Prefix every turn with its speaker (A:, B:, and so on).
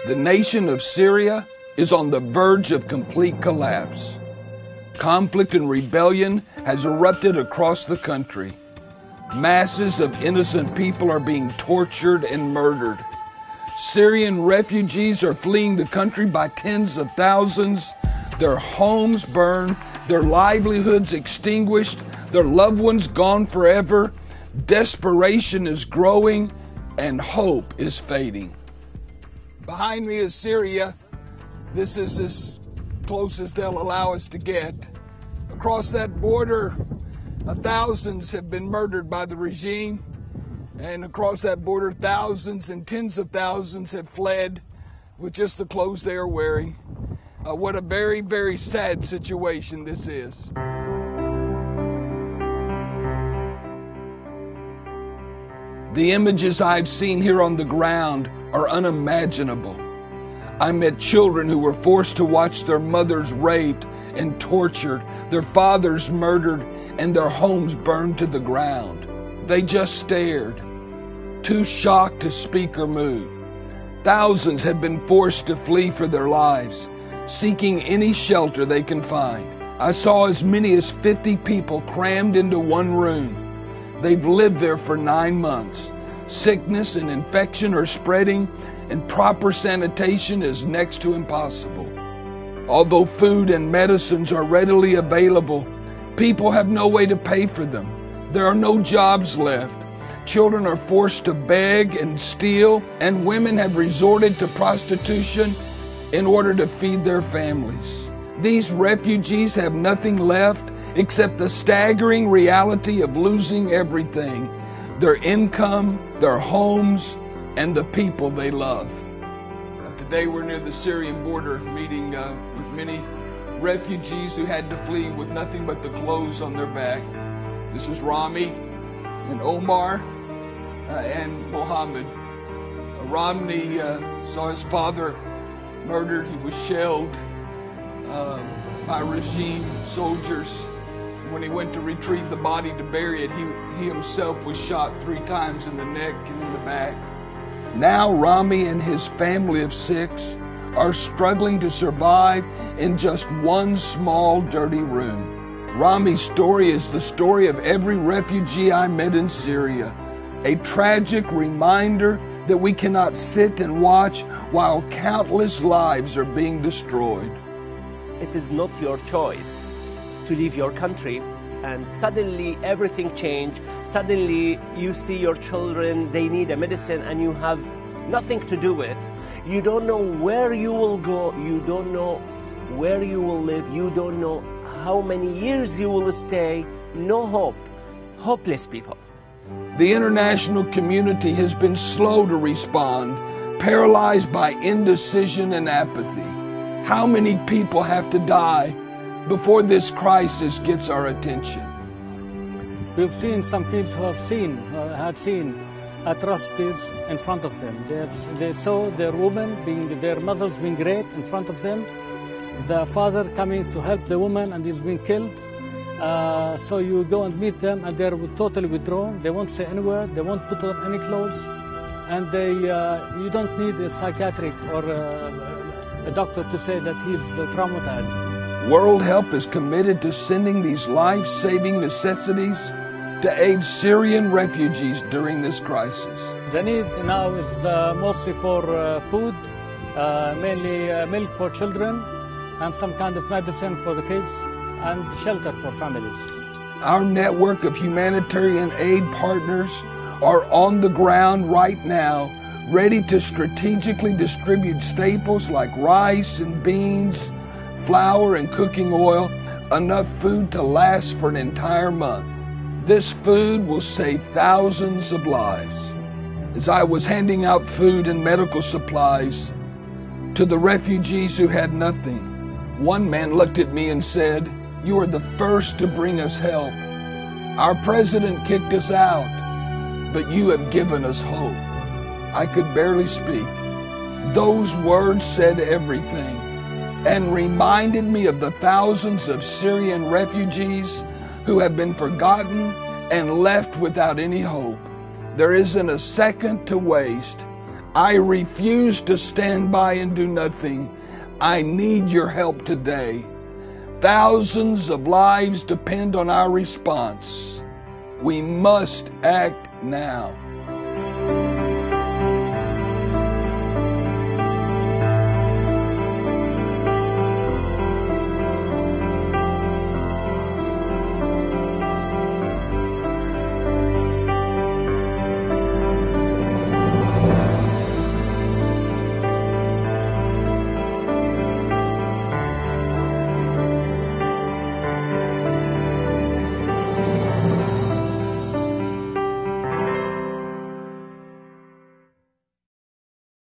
A: The nation of Syria is on the verge of complete collapse. Conflict and rebellion has erupted across the country. Masses of innocent people are being tortured and murdered. Syrian refugees are fleeing the country by tens of thousands. Their homes burned, their livelihoods extinguished, their loved ones gone forever. Desperation is growing and hope is fading. Behind me is Syria. This is as close as they'll allow us to get. Across that border, thousands have been murdered by the regime. And across that border, thousands and tens of thousands have fled with just the clothes they are wearing. What a very, very sad situation this is. The images I've seen here on the ground are unimaginable. I met children who were forced to watch their mothers raped and tortured, their fathers murdered, and their homes burned to the ground. They just stared, too shocked to speak or move. Thousands had been forced to flee for their lives, seeking any shelter they can find. I saw as many as 50 people crammed into one room. They've lived there for 9 months. Sickness and infection are spreading, and proper sanitation is next to impossible. Although food and medicines are readily available, people have no way to pay for them. There are no jobs left. Children are forced to beg and steal, and women have resorted to prostitution in order to feed their families. These refugees have nothing left except the staggering reality of losing everything: their income, their homes, and the people they love. Today we're near the Syrian border meeting with many refugees who had to flee with nothing but the clothes on their back. This is Rami and Omar and Mohammed. Romney saw his father murdered. He was shelled by regime soldiers. When he went to retrieve the body to bury it, he himself was shot 3 times in the neck and in the back. Now Rami and his family of 6 are struggling to survive in just one small, dirty room. Rami's story is the story of every refugee I met in Syria, a tragic reminder that we cannot sit and watch while countless lives are being destroyed.
B: It is not your choice to leave your country, and suddenly everything changed. Suddenly you see your children, they need a medicine, and you have nothing to do with it. You don't know where you will go, you don't know where you will live, you don't know how many years you will stay. No hope. Hopeless people.
A: The international community has been slow to respond, paralyzed by indecision and apathy. How many people have to die before this crisis gets our attention?
C: We've seen some kids who had seen atrocities in front of them. They saw their their mothers being raped in front of them. The father coming to help the woman and he's being killed. So you go and meet them and they're totally withdrawn. They won't say any word. They won't put on any clothes. And you don't need a psychiatric or a doctor to say that he's traumatized.
A: World Help is committed to sending these life-saving necessities to aid Syrian refugees during this crisis.
C: The need now is mostly for food, mainly milk for children, and some kind of medicine for the kids, and shelter for families.
A: Our network of humanitarian aid partners are on the ground right now, ready to strategically distribute staples like rice and beans, flour and cooking oil, enough food to last for an entire month. This food will save thousands of lives. As I was handing out food and medical supplies to the refugees who had nothing, one man looked at me and said, "You are the first to bring us help. Our president kicked us out, but you have given us hope." I could barely speak. Those words said everything and reminded me of the thousands of Syrian refugees who have been forgotten and left without any hope. There isn't a second to waste. I refuse to stand by and do nothing. I need your help today. Thousands of lives depend on our response. We must act now.